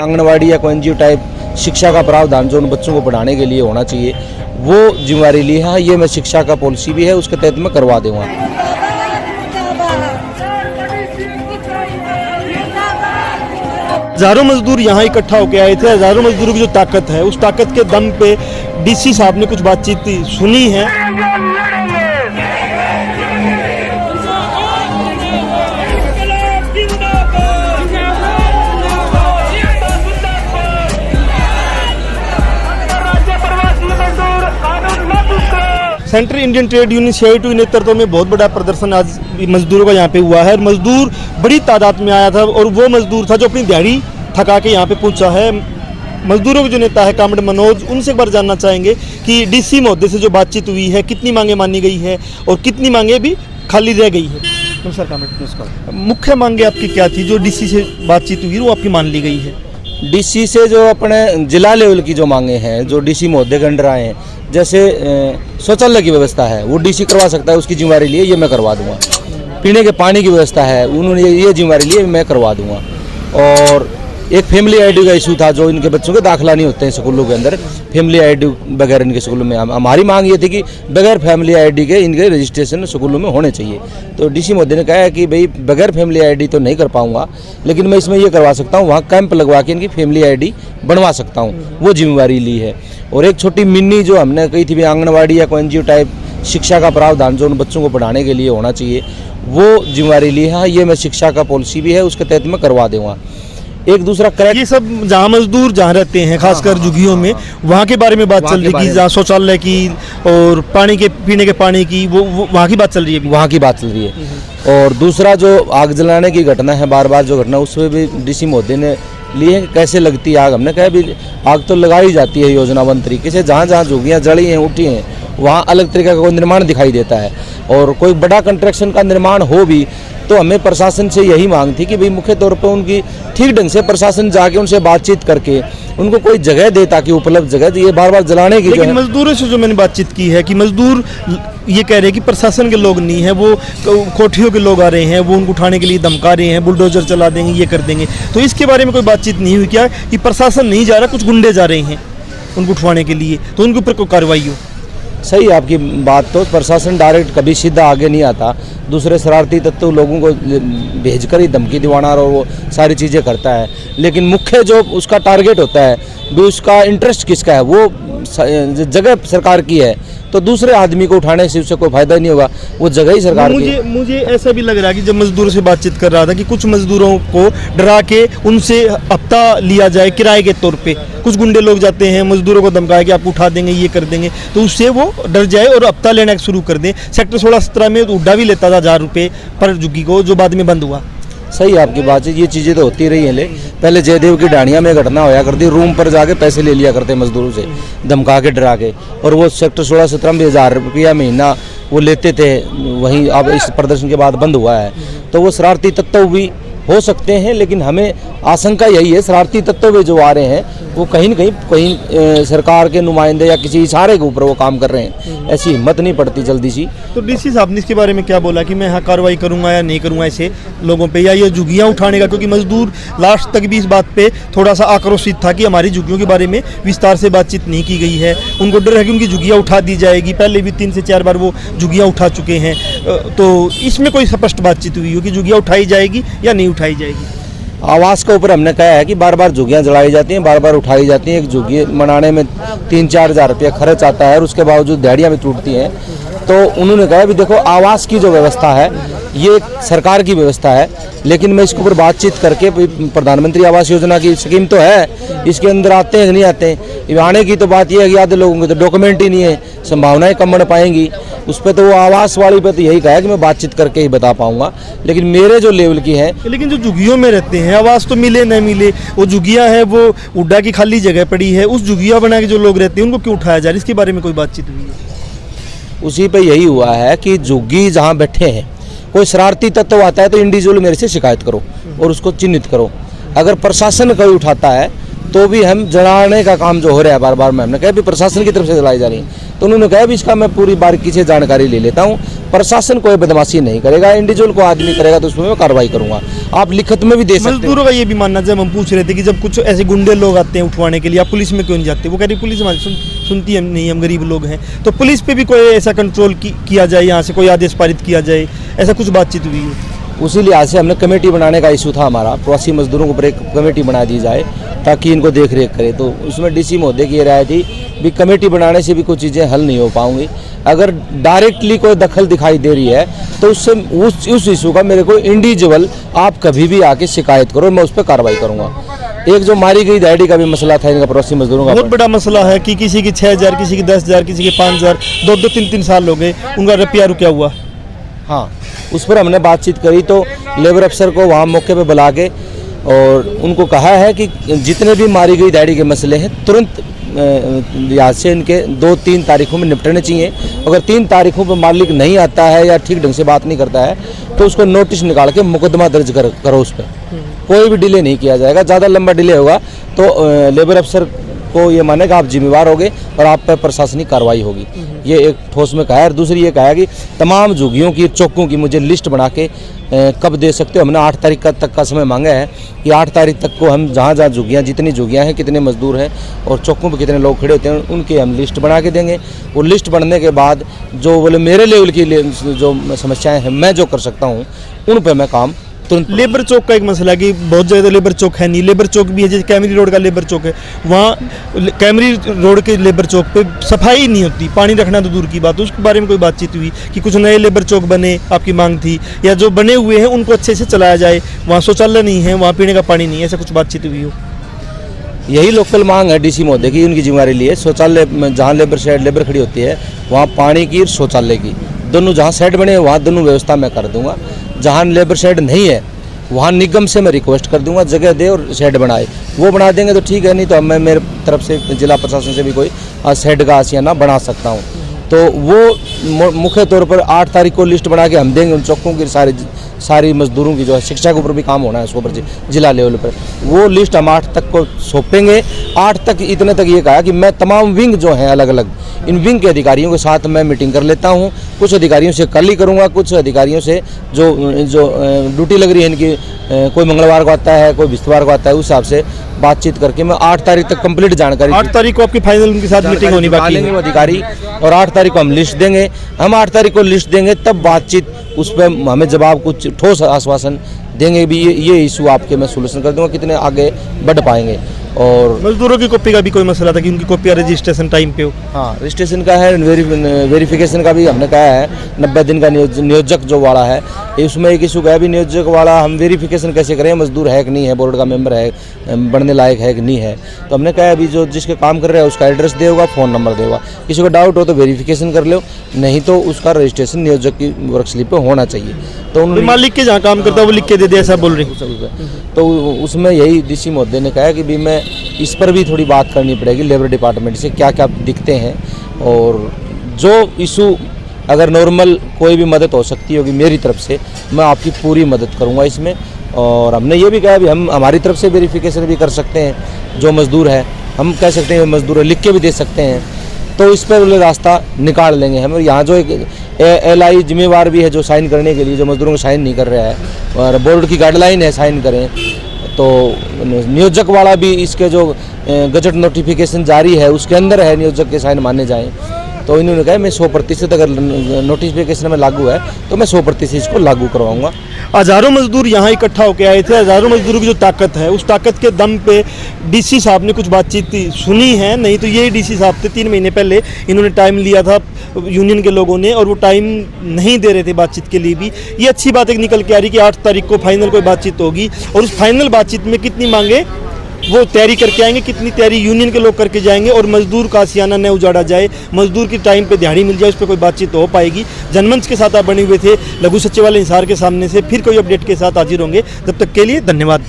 आंगनवाड़ी या कोई NGO type शिक्षा का प्रावधान जो उन बच्चों को पढ़ाने के लिए होना चाहिए वो जिम्मेवारी ली है। ये मैं शिक्षा का पॉलिसी भी है उसके तहत मैं करवा दूँगा। हजारों मजदूर यहाँ इकट्ठा होकर आए थे। हजारों मजदूरों की जो ताकत है उस ताकत के दम पे डीसी साहब ने कुछ बातचीत सुनी है। Central Indian trade union CITU के नेतृत्व में बहुत बड़ा प्रदर्शन आज मजदूरों का यहाँ पे हुआ है। मजदूर बड़ी तादाद में आया था और वो मजदूर था जो अपनी दिहाड़ी थका के यहाँ पे पहुँचा है। मजदूरों के जो नेता है कामरेड मनोज, उनसे एक बार जानना चाहेंगे कि डीसी महोदय से जो बातचीत हुई है कितनी मांगे मानी गई है और कितनी मांगे भी खाली रह गई है। नमस्कार कामरेड, नमस्कार। मुख्य मांगे आपकी क्या थी जो डीसी से बातचीत हुई वो आपकी मान ली गई है? डीसी से जो अपने जिला लेवल की जो मांगे हैं जो डीसी महोदय के अंडर आए हैं, जैसे शौचालय की व्यवस्था है वो डीसी करवा सकता है, उसकी जिम्मेवारी लिए ये मैं करवा दूंगा। पीने के पानी की व्यवस्था है उन्होंने ये जिम्मेवारी लिए मैं करवा दूंगा। और एक फैमिली आईडी का इशू था जो इनके बच्चों के दाखिला नहीं होते हैं स्कूलों के अंदर, फैमिली आईडी बगैर इनके स्कूलों में हमारी मांग ये थी कि बगैर फैमिली आईडी के इनके रजिस्ट्रेशन स्कूलों में होने चाहिए। तो डीसी महोदय ने कहा है कि भाई बगैर फैमिली आईडी तो नहीं कर पाऊंगा, लेकिन मैं इसमें ये करवा सकता हूँ, वहाँ कैंप लगवा के इनकी फैमिली आईडी बनवा सकता हूँ, वो जिम्मेवारी ली है। और एक छोटी मिनी जो हमने कही थी आंगनवाड़ी या कोई एनजीओ टाइप शिक्षा का प्रावधान जो उन बच्चों को पढ़ाने के लिए होना चाहिए वो जिम्मेवारी ली है। ये मैं शिक्षा का पॉलिसी भी है उसके तहत मैं करवा दूँगा। एक दूसरा करेक्ट, ये सब जहाँ मजदूर जहाँ रहते हैं खासकर झुग्गियों में वहाँ के बारे में बात चल रही है, जहाँ शौचालय की और पानी के पीने के पानी की वो वहाँ की बात चल रही है, वहाँ की बात चल रही है। और दूसरा जो आग जलाने की घटना है बार बार जो घटना उसमें भी डीसी महोदय ने लिए कैसे लगती है आग। हमने कहा भी आग तो लगाई जाती है योजनाबद्ध तरीके से, जहाँ जहाँ झुग्गियाँ जली हैं उठी हैं वहाँ अलग तरीके का कोई निर्माण दिखाई देता है। और कोई बड़ा कंस्ट्रक्शन का निर्माण हो भी तो हमें प्रशासन से यही मांग थी कि भाई मुख्य तौर पर उनकी ठीक ढंग से प्रशासन जाके उनसे बातचीत करके उनको कोई जगह दे ताकि उपलब्ध जगह, ये बार बार जलाने की। लेकिन मजदूरों से जो मैंने बातचीत की है कि मजदूर ये कह रहे हैं कि प्रशासन के लोग नहीं है, वो कोठियों के लोग आ रहे हैं, वो उनको उठाने के लिए धमका रहे हैं, बुलडोजर चला देंगे, ये कर देंगे। तो इसके बारे में कोई बातचीत नहीं हुई क्या कि प्रशासन नहीं जा रहा, कुछ गुंडे जा रहे हैं उनको उठवाने के लिए, तो उनके ऊपर कोई कार्रवाई हो? सही आपकी बात, तो प्रशासन डायरेक्ट कभी सीधा आगे नहीं आता, दूसरे शरारती तत्व लोगों को भेजकर ही धमकी दिवाना और वो सारी चीज़ें करता है। लेकिन मुख्य जो उसका टारगेट होता है भी उसका इंटरेस्ट किसका है, वो जगह सरकार की है तो दूसरे आदमी को उठाने से उससे कोई फायदा नहीं होगा, वो जगह ही सरकार की। मुझे ऐसा भी लग रहा है कि जब मजदूरों से बातचीत कर रहा था कि कुछ मजदूरों को डरा के उनसे हफ्ता लिया जाए किराए के तौर पे, कुछ गुंडे लोग जाते हैं मजदूरों को धमकाए कि आपको उठा देंगे, ये कर देंगे, तो उससे वो डर जाए और हफ्ता लेना शुरू कर दें। सेक्टर 16-17 में उड्डा भी लेता था 1000 रुपये पर झुग्गी को, जो बाद में बंद हुआ। सही आपकी बात है, ये चीज़ें तो होती रही हैं। पहले जयदेव की डाणिया में घटना होया करती, रूम पर जाके पैसे ले लिया करते मजदूरों से धमका के डरा के, और वो सेक्टर 16-17 में 1000 रुपया महीना वो लेते थे। वहीं अब इस प्रदर्शन के बाद बंद हुआ है, तो वो शरारती तत्व भी हो सकते हैं। लेकिन हमें आशंका यही है शरारती तत्व में जो आ रहे हैं वो कहीं न कहीं सरकार के नुमाइंदे या किसी इशारे के ऊपर वो काम कर रहे हैं, ऐसी हिम्मत नहीं पड़ती जल्दी सी। तो डीसी साहब ने इसके बारे में क्या बोला कि मैं यहाँ कार्रवाई करूंगा या नहीं करूंगा ऐसे लोगों पे, या ये झुग्गियाँ उठाने का? क्योंकि मजदूर लास्ट तक भी इस बात पे थोड़ा सा आक्रोशित था कि हमारी झुग्गियों के बारे में विस्तार से बातचीत नहीं की गई है, उनको डर है कि उनकी झुग्गियाँ उठा दी जाएगी। पहले भी 3 से 4 बार वो झुग्गियाँ उठा चुके हैं, तो इसमें कोई स्पष्ट बातचीत हुई हो कि झुग्गियाँ उठाई जाएगी या नहीं उठाई जाएगी? आवास के ऊपर हमने कहा है कि बार बार झुग्गियाँ जलाई जाती हैं, बार बार उठाई जाती हैं। एक झुग्गी बनाने में 3-4 हज़ार रुपया खर्च आता है और उसके बावजूद दिहाड़ियाँ भी टूटती हैं। तो उन्होंने कहा भी देखो आवास की जो व्यवस्था है ये सरकार की व्यवस्था है, लेकिन मैं इसके ऊपर बातचीत करके प्रधानमंत्री आवास योजना की स्कीम तो है, इसके अंदर आते हैं कि नहीं आते हैं, आने की तो बात यह है कि आधे लोगों के तो डॉक्यूमेंट ही नहीं है, संभावनाएं कम बढ़ पाएंगी उस पर। तो वो आवास वाली पे तो यही कहा है कि मैं बातचीत करके ही बता पाऊंगा, लेकिन मेरे जो लेवल की है। लेकिन जो झुग्गियों में रहते हैं आवास तो मिले न मिले, वो झुग्गियाँ हैं, वो उड्डा की खाली जगह पड़ी है, उस झुग्गियाँ बना के जो लोग रहते हैं उनको क्यों उठाया जा रहा है, इसके बारे में कोई बातचीत हुई है? उसी पे यही हुआ है कि झुग्गी जहाँ बैठे हैं कोई शरारती तत्व आता है तो इंडिविजुअल मेरे से शिकायत करो और उसको चिन्हित करो। अगर प्रशासन कोई उठाता है तो भी हम जलाने का काम जो हो रहा है बार बार में, हमने कहा भी प्रशासन की तरफ से जलाई जा रही है, तो उन्होंने कहा भी इसका मैं पूरी बारीकी से जानकारी ले लेता हूँ, प्रशासन कोई बदमाशी नहीं करेगा, इंडिविजुअल को आदमी करेगा तो उसमें मैं कार्रवाई करूंगा। आप लिखित में भी दे सकते हैं। मजदूरों का ये भी मानना, जब हम पूछ रहे थे कि जब कुछ ऐसे गुंडे लोग आते हैं उठवाने के लिए, आप पुलिस में क्यों नहीं जाते, वो कह रही पुलिस हमारी सुनती हम नहीं, हम गरीब लोग हैं। तो पुलिस पे भी कोई ऐसा कंट्रोल किया जाए, यहाँ से कोई आदेश पारित किया जाए, ऐसा कुछ बातचीत हुई है? उसी लिहाज से हमने कमेटी बनाने का इशू था हमारा, प्रवासी मजदूरों के ऊपर एक कमेटी बना दी जाए ताकि इनको देख रेख करे। तो उसमें डीसी महोदय की राय थी भी कमेटी बनाने से भी कुछ चीज़ें हल नहीं हो पाऊंगी, अगर डायरेक्टली कोई दखल दिखाई दे रही है तो उससे उस इशू का मेरे को इंडिविजुअल आप कभी भी आके शिकायत करो, मैं उस पर कार्रवाई करूँगा। एक जो मारी गई दिहाड़ी का भी मसला था इनका, प्रवासी मजदूरों का बहुत बड़ा मसला है कि किसी की 6,000, किसी की 10,000, किसी के 5,000, 2-2, 3-3 साल हो गए, उनका रुपया रुपया हुआ। हाँ, उस पर हमने बातचीत करी तो लेबर अफसर को वहाँ मौके पे बुला के और उनको कहा है कि जितने भी मारी गई दिहाड़ी के मसले हैं तुरंत लिहाज से इनके 2-3 तारीखों में निपटने चाहिए। अगर 3 तारीखों पर मालिक नहीं आता है या ठीक ढंग से बात नहीं करता है तो उसको नोटिस निकाल के मुकदमा दर्ज करो उस पर, कोई भी डिले नहीं किया जाएगा। ज़्यादा लंबा डिले होगा तो लेबर अफसर को ये मानेगा आप जिम्मेवार होगे और आप पर प्रशासनिक कार्रवाई होगी, ये एक ठोस में कहा है। और दूसरी ये कहा है कि तमाम झुग्गियों की, चौकों की मुझे लिस्ट बना के कब दे सकते हो। हमने 8 तारीख तक का समय मांगा है कि 8 तारीख तक को हम जहाँ जहाँ झुग्गियाँ, जितनी झुग्गियाँ हैं, कितने मजदूर हैं और चौकों पर कितने लोग खड़े होते हैं, उनकी हम लिस्ट बना के देंगे। वो लिस्ट बनने के बाद जो बोले मेरे लेवल की जो समस्याएँ हैं मैं जो कर सकता हूँ उन पर मैं काम तुरंत। लेबर चौक का एक मसला है कि बहुत जगह तो लेबर चौक है नहीं, लेबर चौक भी है, जैसे कैमरी रोड का लेबर चौक है, वहाँ कैमरी रोड के लेबर चौक पे सफाई नहीं होती, पानी रखना तो दूर की बात है। उसके बारे में कोई बातचीत हुई कि कुछ नए लेबर चौक बने, आपकी मांग थी, या जो बने हुए हैं उनको अच्छे से चलाया जाए, वहाँ शौचालय नहीं है, वहाँ पीने का पानी नहीं है, ऐसा कुछ बातचीत हुई हो? यही लोकल मांग है डीसी महोदय की, उनकी जिम्मेदारी लिए शौचालय जहाँ लेबर खड़ी होती है वहाँ पानी की और शौचालय की दोनों, जहाँ शेड बने वहाँ दोनों व्यवस्था मैं कर दूंगा। जहाँ लेबर शेड नहीं है वहाँ निगम से मैं रिक्वेस्ट कर दूंगा जगह दे और शेड बनाए, वो बना देंगे तो ठीक है, नहीं तो मैं मेरे तरफ से जिला प्रशासन से भी कोई शेड का आशियाना बना सकता हूँ। तो वो मुख्य तौर पर 8 तारीख को लिस्ट बना के हम देंगे उन चौकों की, सारी मजदूरों की जो है शिक्षा के ऊपर भी काम होना है उसके ऊपर जिला लेवल पर, वो लिस्ट हम 8 तक को सौंपेंगे। 8 तक इतने तक ये कहा कि मैं तमाम विंग जो हैं अलग अलग, इन विंग के अधिकारियों के साथ मैं मीटिंग कर लेता हूँ। कुछ अधिकारियों से कल ही करूँगा, कुछ अधिकारियों से जो ड्यूटी लग रही है इनकी, कोई मंगलवार को आता है, कोई बिस्तवार को आता है, उस हिसाब से बातचीत करके मैं 8 तारीख तक कंप्लीट जानकारी 8 तारीठ को आपकी फाइनल उनके साथ मीटिंग होनी बाकी है। वो अधिकारी, और 8 तारीख को हम लिस्ट देंगे। हम 8 तारीख को लिस्ट देंगे तब बातचीत, उस पर हमें जवाब कुछ ठोस आश्वासन देंगे भी ये इशू आपके मैं सोल्यूशन कर दूंगा, कितने आगे बढ़ पाएंगे। और मजदूरों की कॉपी का भी कोई मसला था कि उनकी कॉपी रजिस्ट्रेशन टाइम पे हो? हाँ, रजिस्ट्रेशन का है, वेरिफिकेशन का भी हमने कहा है। 90 दिन का नियोजक जो वाला है, उसमें एक इशू का है भी नियोजक वाला हम वेरिफिकेशन कैसे करें, मजदूर है कि नहीं है, बोर्ड का मेंबर है, बढ़ने लायक है कि नहीं है। तो हमने कहा अभी जो जिसके काम कर रहा है उसका एड्रेस दे होगा, फ़ोन नंबर दे होगा, किसी को डाउट हो तो वेरिफिकेशन कर लो, नहीं तो उसका रजिस्ट्रेशन नियोजक की वर्क स्लिप पे होना चाहिए। तो मालिक के जहाँ काम करता है वो लिख के दे दे, ऐसा बोल रही। तो उसमें यही डीसी महोदय ने कहा कि भी मैं इस पर भी थोड़ी बात करनी पड़ेगी लेबर डिपार्टमेंट से, क्या क्या दिखते हैं, और जो इशू अगर नॉर्मल कोई भी मदद हो सकती होगी मेरी तरफ से, मैं आपकी पूरी मदद करूंगा इसमें। और हमने ये भी कहा भी हम हमारी तरफ से वेरिफिकेशन भी कर सकते हैं, जो मजदूर है हम कह सकते हैं मजदूर है, लिख के भी दे सकते हैं, तो इस पर रास्ता निकाल लेंगे हम। और यहाँ जो एक LI जिम्मेवार भी है जो साइन करने के लिए, जो मजदूरों को साइन नहीं कर रहा है, और बोर्ड की गाइडलाइन है साइन करें, तो नियोजक वाला भी इसके जो गजट नोटिफिकेशन जारी है उसके अंदर है नियोजक के साइन माने जाएं। तो इन्होंने कहा मैं 100% अगर नोटिफिकेशन में लागू है तो मैं 100% इसको लागू करवाऊंगा। हज़ारों मजदूर यहाँ इकट्ठा होकर आए थे, हज़ारों मजदूरों की जो ताकत है उस ताकत के दम पे डीसी साहब ने कुछ बातचीत सुनी है, नहीं तो ये डीसी साहब थे 3 महीने पहले इन्होंने टाइम लिया था यूनियन के लोगों ने, और वो टाइम नहीं दे रहे थे बातचीत के लिए भी। ये अच्छी बात एक निकल के आ रही कि 8 तारीख को फाइनल कोई बातचीत होगी, और उस फाइनल बातचीत में कितनी मांगे वो तैयारी करके आएंगे, कितनी तैयारी यूनियन के लोग करके जाएंगे, और मजदूर का आशियाना न उजाड़ा जाए, मजदूर की टाइम पे दिहाड़ी मिल जाए, उस पर कोई बातचीत हो पाएगी। जनमंच के साथ आप बने हुए थे, लघु सचिवालय हिसार के सामने से फिर कोई अपडेट के साथ हाजिर होंगे, तब तक के लिए धन्यवाद।